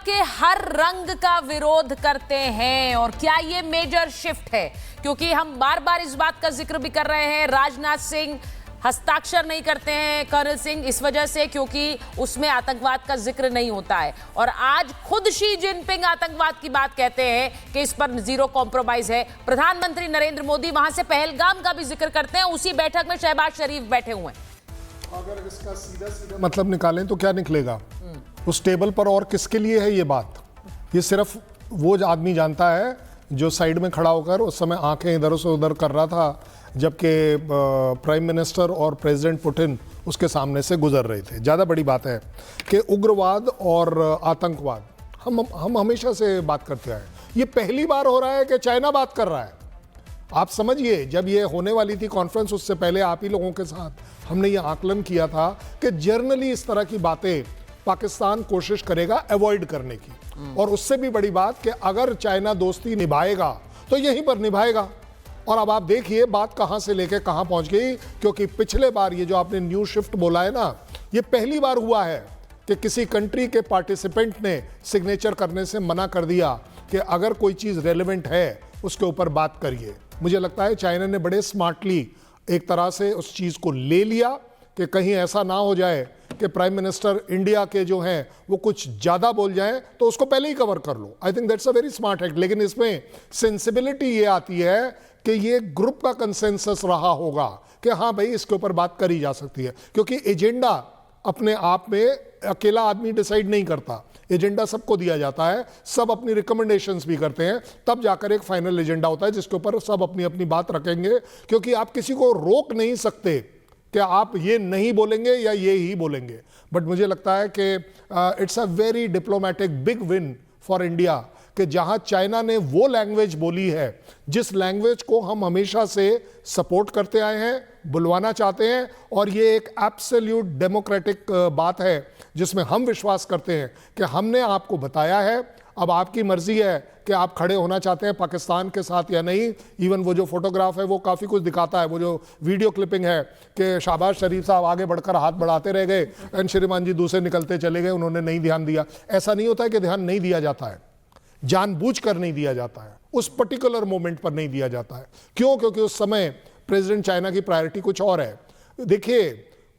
के हर रंग का विरोध करते हैं। और क्या ये मेजर शिफ्ट है? क्योंकि हम बार बार इस बात का जिक्र भी कर रहे हैं, राजनाथ सिंह हस्ताक्षर नहीं करते हैं कर्नल सिंह इस वजह से क्योंकि उसमें आतंकवाद का जिक्र नहीं होता है। और आज खुद शी जिनपिंग आतंकवाद की बात कहते हैं कि इस पर जीरो कॉम्प्रोमाइज है। प्रधानमंत्री नरेंद्र मोदी वहां से पहलगाम का भी जिक्र करते हैं, उसी बैठक में शहबाज शरीफ बैठे हुए हैं। अगर इसका सीधा मतलब निकालें तो क्या निकलेगा उस टेबल पर? और किसके लिए है ये बात? ये सिर्फ वो आदमी जानता है जो साइड में खड़ा होकर उस समय आंखें इधर से उधर कर रहा था जबकि प्राइम मिनिस्टर और प्रेसिडेंट पुतिन उसके सामने से गुजर रहे थे। ज़्यादा बड़ी बात है कि उग्रवाद और आतंकवाद हम हमेशा से बात करते आए। ये पहली बार हो रहा है कि चाइना बात कर रहा है। आप समझिए, जब ये होने वाली थी कॉन्फ्रेंस उससे पहले आप ही लोगों के साथ हमने ये आकलन किया था कि जनरली इस तरह की बातें पाकिस्तान कोशिश करेगा अवॉइड करने की। और उससे भी बड़ी बात कि अगर चाइना दोस्ती निभाएगा तो यहीं पर निभाएगा। और अब आप देखिए बात कहां से लेके कहां पहुंच गई, क्योंकि पिछले बार ये जो आपने न्यू शिफ्ट बोला है ना, ये पहली बार हुआ है कि किसी कंट्री के पार्टिसिपेंट ने सिग्नेचर करने से मना कर दिया कि अगर कोई चीज़ रेलेवेंट है उसके ऊपर बात करिए। मुझे लगता है चाइना ने बड़े स्मार्टली एक तरह से उस चीज़ को ले लिया कि कहीं ऐसा ना हो जाए कि प्राइम मिनिस्टर इंडिया के जो हैं वो कुछ ज़्यादा बोल जाएं तो उसको पहले ही कवर कर लो। I think that's a very smart act. लेकिन इसमें सेंसिबिलिटी ये आती है कि ये ग्रुप का कंसेंसस रहा होगा कि हाँ भाई इसके ऊपर बात करी जा सकती है, क्योंकि एजेंडा अपने आप में अकेला आदमी डिसाइड नहीं करता। एजेंडा सबको दिया जाता है, सब अपनी रिकमेंडेशंस भी करते हैं, तब जाकर एक फाइनल एजेंडा होता है जिसके ऊपर सब अपनी अपनी बात रखेंगे। क्योंकि आप किसी को रोक नहीं सकते कि आप ये नहीं बोलेंगे या ये ही बोलेंगे। बट मुझे लगता है कि it's a very diplomatic big win for India कि जहां चाइना ने वो लैंग्वेज बोली है जिस लैंग्वेज को हम हमेशा से सपोर्ट करते आए हैं, बुलवाना चाहते हैं। और ये एक एब्सोल्यूट डेमोक्रेटिक बात है जिसमें हम विश्वास करते हैं कि हमने आपको बताया है, अब आपकी मर्जी है कि आप खड़े होना चाहते हैं पाकिस्तान के साथ या नहीं। इवन वो जो फोटोग्राफ है वो काफ़ी कुछ दिखाता है, वो जो वीडियो क्लिपिंग है कि शहबाज शरीफ साहब आगे बढ़कर हाथ बढ़ाते रह गए एंड श्रीमान जी दूसरे निकलते चले गए, उन्होंने नहीं ध्यान दिया। ऐसा नहीं होता है कि ध्यान नहीं दिया जाता है, जानबूझकर नहीं दिया जाता है, उस पर्टिकुलर मोमेंट पर नहीं दिया जाता है। क्यों? क्योंकि उस समय प्रेसिडेंट चाइना की प्रायोरिटी कुछ और है। देखिए,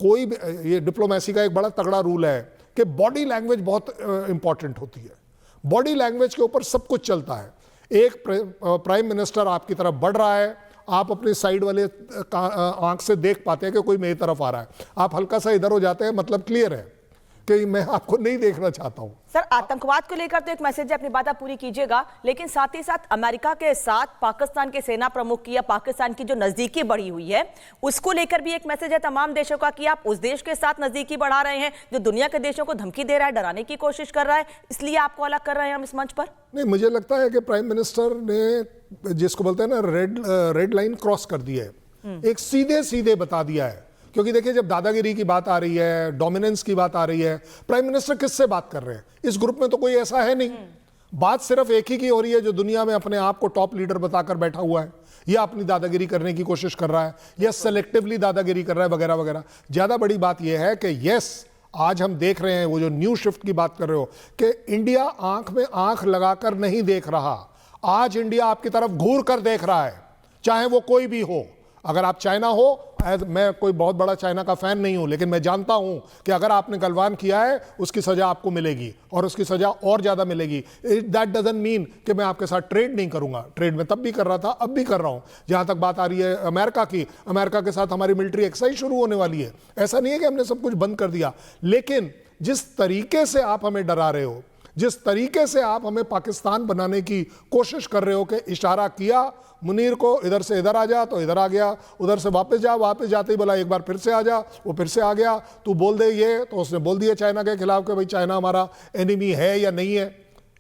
कोई ये डिप्लोमेसी का एक बड़ा तगड़ा रूल है कि बॉडी लैंग्वेज बहुत इंपॉर्टेंट होती है। बॉडी लैंग्वेज के ऊपर सब कुछ चलता है। एक प्राइम मिनिस्टर आपकी तरफ बढ़ रहा है, आप अपने साइड वाले आंख से देख पाते हैं कि कोई मेरी तरफ आ रहा है, आप हल्का सा इधर हो जाते हैं, मतलब क्लियर है कि मैं आपको नहीं देखना चाहता हूं। सर, आतंकवाद को लेकर तो एक मैसेज है, अपनी बात आप पूरी कीजिएगा, लेकिन साथ ही साथ अमेरिका के साथ पाकिस्तान के सेना प्रमुख की या पाकिस्तान की जो नजदीकी बढ़ी हुई है उसको लेकर भी एक मैसेज है तमाम देशों का कि आप उस देश के साथ नजदीकी बढ़ा रहे हैं जो दुनिया के देशों को धमकी दे रहा है, डराने की कोशिश कर रहा है, इसलिए आपको अलग कर रहे हैं हम इस मंच पर। नहीं, मुझे लगता है कि प्राइम मिनिस्टर ने जिसको बोलते हैं ना रेड लाइन क्रॉस कर दी है, एक सीधे सीधे बता दिया है। क्योंकि देखिए, जब दादागिरी की बात आ रही है, डोमिनेंस की बात आ रही है, प्राइम मिनिस्टर किससे बात कर रहे हैं? इस ग्रुप में तो कोई ऐसा है नहीं। बात सिर्फ एक ही की हो रही है जो दुनिया में अपने आप को टॉप लीडर बताकर बैठा हुआ है, या अपनी दादागिरी करने की कोशिश कर रहा है, या सेलेक्टिवली दादागिरी कर रहा है, वगैरह वगैरह। ज्यादा बड़ी बात यह है कि यस, आज हम देख रहे हैं वो जो न्यू शिफ्ट की बात कर रहे हो कि इंडिया आंख में आंख लगाकर नहीं देख रहा। आज इंडिया आपकी तरफ घूर कर देख रहा है, चाहे वो कोई भी हो। अगर आप चाइना हो, मैं कोई बहुत बड़ा चाइना का फैन नहीं हूं, लेकिन मैं जानता हूं कि अगर आपने गलवान किया है उसकी सजा आपको मिलेगी, और उसकी सजा और ज्यादा मिलेगी। दैट डजंट मीन कि मैं आपके साथ ट्रेड नहीं करूंगा। ट्रेड में तब भी कर रहा था, अब भी कर रहा हूं। जहां तक बात आ रही है अमेरिका की, अमेरिका के साथ हमारी मिलिट्री एक्सरसाइज शुरू होने वाली है। ऐसा नहीं है कि हमने सब कुछ बंद कर दिया, लेकिन जिस तरीके से आप हमें डरा रहे हो, जिस तरीके से आप हमें पाकिस्तान बनाने की कोशिश कर रहे हो कि इशारा किया मुनीर को, इधर से इधर आ जा तो इधर आ गया, उधर से वापस जा, वापस जाते ही बोला एक बार फिर से आ जा, वो फिर से आ गया, तू बोल दे ये, तो उसने बोल दिया चाइना के खिलाफ कि भाई चाइना हमारा एनिमी है या नहीं है।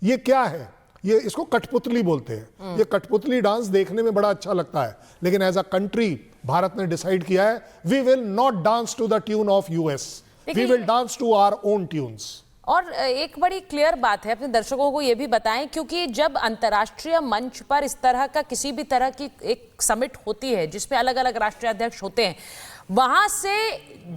ये क्या है? ये इसको कठपुतली बोलते हैं। ये कठपुतली डांस देखने में बड़ा अच्छा लगता है, लेकिन एज अ कंट्री भारत ने डिसाइड किया है we will not dance to the tune of US, we will dance to our own tunes. और एक बड़ी क्लियर बात है, अपने दर्शकों को यह भी बताएं, क्योंकि जब अंतर्राष्ट्रीय मंच पर इस तरह का किसी भी तरह की एक समिट होती है जिसमें अलग अलग राष्ट्रीय अध्यक्ष होते हैं, वहां से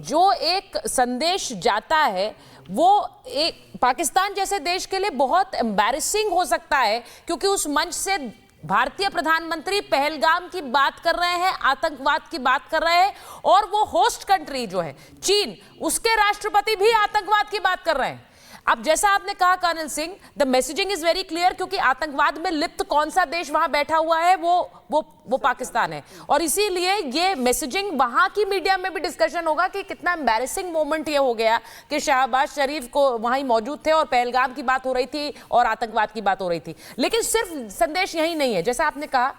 जो एक संदेश जाता है वो एक पाकिस्तान जैसे देश के लिए बहुत एम्बैरेसिंग हो सकता है, क्योंकि उस मंच से भारतीय प्रधानमंत्री पहलगाम की बात कर रहे हैं, आतंकवाद की बात कर रहे हैं, और वो होस्ट कंट्री जो है चीन, उसके राष्ट्रपति भी आतंकवाद की बात कर रहे हैं। अब जैसा आपने कहा colonel Singh, the messaging is very clear, क्योंकि आतंकवाद में लिप्त कौन सा देश वहां बैठा हुआ है, वो पाकिस्तान है, और इसीलिए ये मैसेजिंग वहां की मीडिया में भी डिस्कशन होगा कि कितना एम्बैरेसिंग मोमेंट ये हो गया कि शहबाज शरीफ को वहीं मौजूद थे और पहलगाम की बात हो रही थी और आतंकवाद की बात हो रही थी। लेकिन सिर्फ संदेश यही नहीं है, जैसा आपने कहा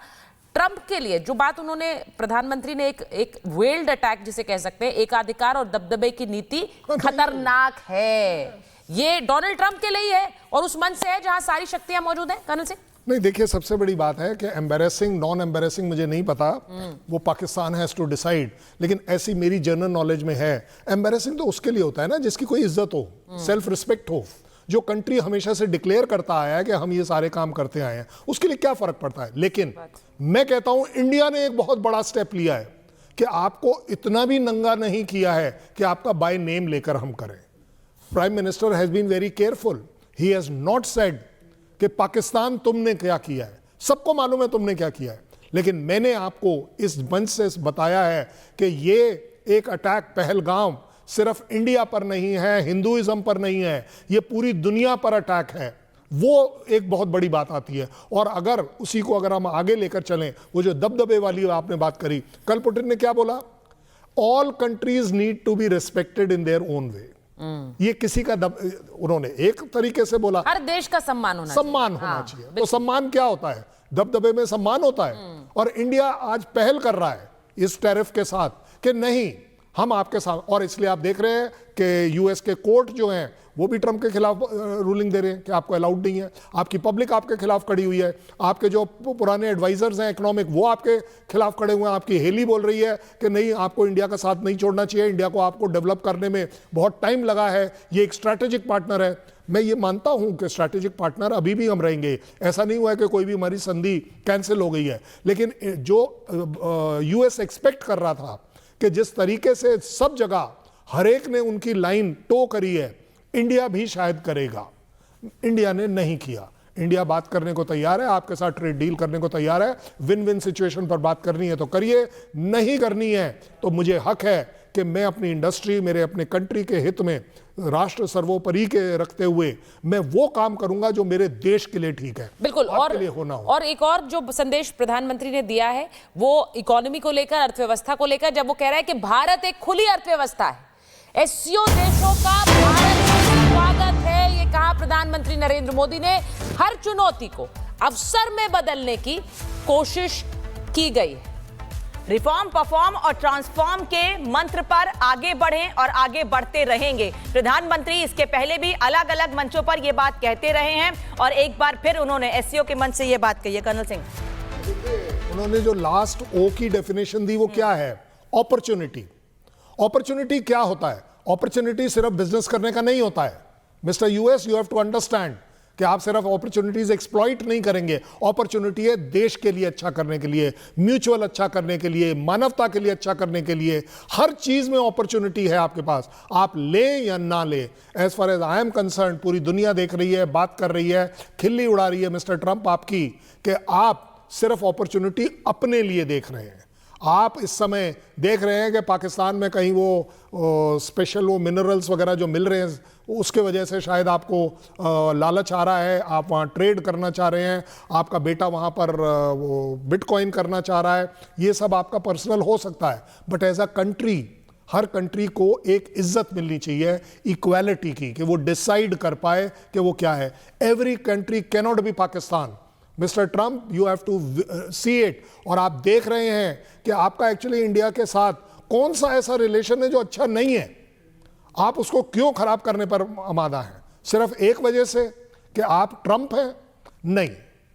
ट्रंप के लिए जो बात उन्होंने, प्रधानमंत्री ने एक वेल्ड अटैक जिसे कह सकते हैं, एकाधिकार और दबदबे की नीति खतरनाक है, ये डोनाल्ड ट्रंप के लिए ही है और उस मंच से है जहां सारी शक्तियां मौजूद हैं। कर्नल सिंह, नहीं, देखिए, सबसे बड़ी बात है कि एम्बैरेसिंग नॉन एम्बैरेसिंग मुझे नहीं पता, वो पाकिस्तान हैज टू डिसाइड, लेकिन ऐसी मेरी जनरल नॉलेज में है, एम्बैरेसिंग तो उसके लिए होता है ना जिसकी कोई इज्जत हो, सेल्फ रिस्पेक्ट हो, जो कंट्री हमेशा से डिक्लेयर करता आया है कि हम ये सारे काम करते आए हैं, उसके लिए क्या फर्क पड़ता है। लेकिन मैं कहता हूं इंडिया ने एक बहुत बड़ा स्टेप लिया है कि आपको इतना भी नंगा नहीं किया है कि आपका बाय नेम लेकर हम करें। Prime minister has been very careful, he has not said कि पाकिस्तान तुमने क्या किया है, सबको मालूम है तुमने क्या किया है, लेकिन मैंने आपको इस मंच से बताया है कि ये एक अटैक पहलगाम सिर्फ इंडिया पर नहीं है, हिंदुइज्म पर नहीं है, ये पूरी दुनिया पर अटैक है, वो एक बहुत बड़ी बात आती है। और अगर उसी को अगर हम आगे लेकर चलें, वो जो दबदबे वाली आपने बात करी, कल पुतिन ने क्या बोला, all countries need to be respected in their own way. ये किसी का उन्होंने एक तरीके से बोला, हर देश का सम्मान होना चाहिए। तो सम्मान क्या होता है, दबदबे में सम्मान होता है। और इंडिया आज पहल कर रहा है इस टैरिफ के साथ कि नहीं, हम आपके साथ, और इसलिए आप देख रहे हैं कि यूएस के कोर्ट जो हैं वो भी ट्रंप के खिलाफ रूलिंग दे रहे हैं कि आपको अलाउड नहीं है, आपकी पब्लिक आपके खिलाफ खड़ी हुई है, आपके जो पुराने एडवाइजर्स हैं इकोनॉमिक वो आपके खिलाफ खड़े हुए हैं, आपकी हेली बोल रही है कि नहीं, आपको इंडिया का साथ नहीं छोड़ना चाहिए, इंडिया को आपको डेवलप करने में बहुत टाइम लगा है, ये एक स्ट्रैटेजिक पार्टनर है। मैं ये मानता हूं कि स्ट्रैटेजिक पार्टनर अभी भी हम रहेंगे, ऐसा नहीं हुआ है कि कोई भी हमारी संधि कैंसिल हो गई है, लेकिन जो यूएस एक्सपेक्ट कर रहा था कि जिस तरीके से सब जगह हर एक ने उनकी लाइन टो करी है, इंडिया भी शायद करेगा, इंडिया ने नहीं किया। इंडिया बात करने को तैयार है, आपके साथ ट्रेड डील करने को तैयार है, विन विन सिचुएशन पर बात करनी है तो करिए, नहीं करनी है तो मुझे हक है कि मैं अपनी इंडस्ट्री, मेरे अपने कंट्री के हित में, राष्ट्र सर्वोपरि के रखते हुए मैं वो काम करूंगा जो मेरे देश के लिए ठीक है, बिल्कुल, आपके लिए होना हो। और एक और जो संदेश प्रधानमंत्री ने दिया है वो इकोनॉमी को लेकर, अर्थव्यवस्था को लेकर, जब वो कह रहा है कि भारत एक खुली अर्थव्यवस्था है, एससीओ देशों का भारत में स्वागत है, ये कहा प्रधानमंत्री नरेंद्र मोदी ने। हर चुनौती को अवसर में बदलने की कोशिश की गई है। रिफॉर्म, परफॉर्म और ट्रांसफॉर्म के मंत्र पर आगे बढ़ें और आगे बढ़ते रहेंगे। प्रधानमंत्री इसके पहले भी अलग अलग मंचों पर यह बात कहते रहे हैं और एक बार फिर उन्होंने एससीओ के मंच से यह बात कही है। कर्नल सिंह, उन्होंने जो लास्ट ओ की डेफिनेशन दी वो क्या है, अपॉर्चुनिटी। अपॉर्चुनिटी क्या होता है, अपॉर्चुनिटी सिर्फ बिजनेस करने का नहीं होता है। Mister US, you have to understand कि आप सिर्फ अपॉर्चुनिटीज एक्सप्लॉइट नहीं करेंगे, अपॉर्चुनिटी है देश के लिए अच्छा करने के लिए, म्यूचुअल अच्छा करने के लिए, मानवता के लिए अच्छा करने के लिए, हर चीज में अपॉर्चुनिटी है आपके पास, आप ले या ना ले। As far as I am concern, पूरी दुनिया देख रही है, बात कर रही है, खिल्ली उड़ा रही है मिस्टर ट्रंप आपकी, कि आप सिर्फ अपॉर्चुनिटी अपने लिए देख रहे हैं। आप इस समय देख रहे हैं कि पाकिस्तान में कहीं वो स्पेशल वो मिनरल्स वगैरह जो मिल रहे हैं, उसके वजह से शायद आपको लालच आ रहा है, आप वहाँ ट्रेड करना चाह रहे हैं, आपका बेटा वहाँ पर वो बिटकॉइन करना चाह रहा है, ये सब आपका पर्सनल हो सकता है, बट एज अ कंट्री, हर कंट्री को एक इज्जत मिलनी चाहिए इक्वालिटी की, कि वो डिसाइड कर पाए कि वो क्या है। Every country can not be Pakistan. Mister Trump, you have to see it. और आप देख रहे हैं कि आपका एक्चुअली इंडिया के साथ कौन सा ऐसा रिलेशन है जो अच्छा नहीं है, आप उसको क्यों खराब करने पर आमादा हैं, सिर्फ एक वजह से कि आप ट्रंप हैं? नहीं,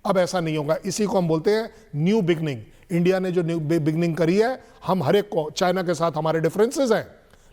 अब ऐसा नहीं होगा। इसी को हम बोलते हैं न्यू बिगनिंग। इंडिया ने जो न्यू बिगनिंग करी है, हम हर एक को, चाइना के साथ हमारे डिफरेंसेस हैं,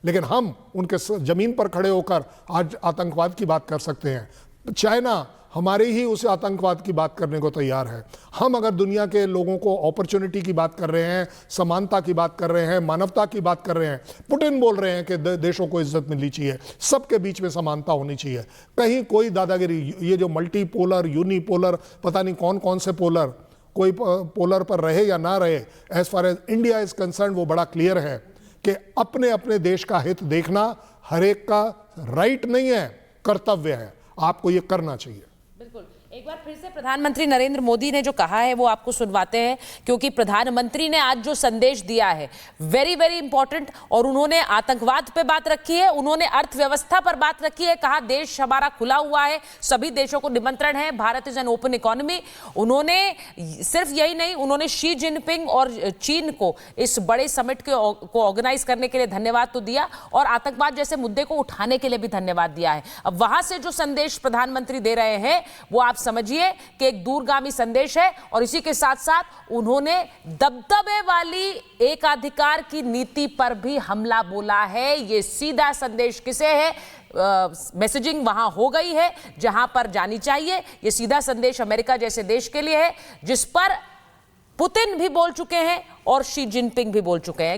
लेकिन हम उनके जमीन पर खड़े होकर आज आतंकवाद की बात कर सकते हैं। चाइना हमारे ही उस आतंकवाद की बात करने को तैयार है। हम अगर दुनिया के लोगों को अपॉर्चुनिटी की बात कर रहे हैं, समानता की बात कर रहे हैं, मानवता की बात कर रहे हैं, पुतिन बोल रहे हैं कि देशों को इज्जत मिलनी चाहिए, सबके बीच में समानता होनी चाहिए, कहीं कोई दादागिरी, ये जो मल्टीपोलर, यूनिपोलर, पता नहीं कौन कौन से पोलर, कोई पोलर पर रहे या ना रहे, as far as India is concern वो बड़ा क्लियर है कि अपने अपने देश का हित देखना हर एक का राइट नहीं है, कर्तव्य है, आपको ये करना चाहिए। बिल्कुल। एक बार फिर से प्रधानमंत्री नरेंद्र मोदी ने जो कहा है वो आपको सुनवाते हैं, क्योंकि प्रधानमंत्री ने आज जो संदेश दिया है वेरी वेरी इंपॉर्टेंट, और उन्होंने आतंकवाद पे बात रखी है, उन्होंने अर्थव्यवस्था पर बात रखी है, कहा देश हमारा खुला हुआ है, सभी देशों को निमंत्रण है, Bharat is an open economy. उन्होंने सिर्फ यही नहीं, उन्होंने शी जिनपिंग और चीन को इस बड़े समिट को ऑर्गेनाइज करने के लिए धन्यवाद तो दिया, और आतंकवाद जैसे मुद्दे को उठाने के लिए भी धन्यवाद दिया है। अब वहां से जो संदेश प्रधानमंत्री दे रहे हैं वो आप समझिए कि एक दूरगामी संदेश है, और इसी के साथ साथ उन्होंने दबदबे वाली एकाधिकार की नीति पर भी हमला बोला है। ये सीधा संदेश किसे है? मैसेजिंग वहां हो गई है जहां पर जानी चाहिए। ये सीधा संदेश अमेरिका जैसे देश के लिए है जिस पर पुतिन भी बोल चुके हैं और शी जिनपिंग भी बोल चुके हैं।